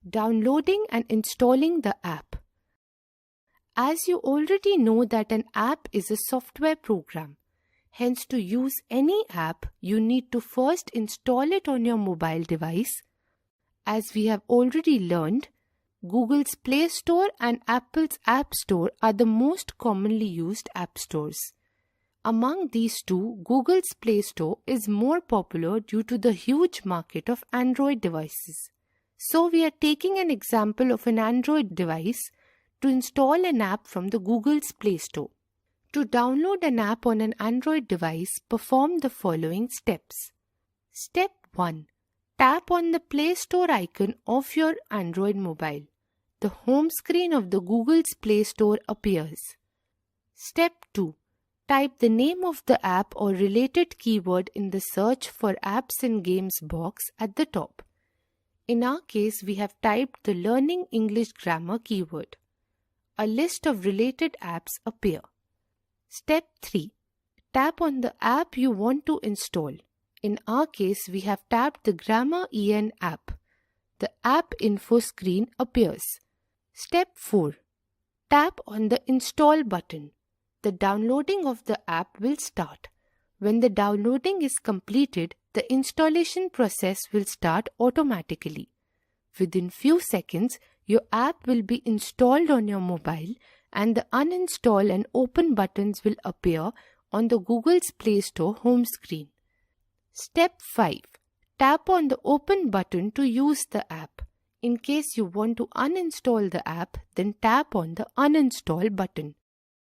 Downloading and installing the app. As you already know that an app is a software program. Hence, to use any app, you need to first install it on your mobile device. As we have already learned, Google's Play Store and Apple's App Store are the most commonly used app stores. Among these two, Google's Play Store is more popular due to the huge market of Android devices. So we are taking an example of an Android device to install an app from the Google's Play Store. To download an app on an Android device, perform the following steps. Step 1. Tap on the Play Store icon of your Android mobile. The home screen of the Google's Play Store appears. Step 2. Type the name of the app or related keyword in the Search for Apps and Games box at the top. In our case, we have typed the Learning English Grammar keyword. A list of related apps appear. Step 3. Tap on the app you want to install. In our case, we have tapped the Grammar EN app. The app info screen appears. Step 4. Tap on the Install button. The downloading of the app will start. When the downloading is completed, the installation process will start automatically. Within few seconds, your app will be installed on your mobile and the uninstall and open buttons will appear on the Google's Play Store home screen. Step 5. Tap on the Open button to use the app. In case you want to uninstall the app, then tap on the Uninstall button.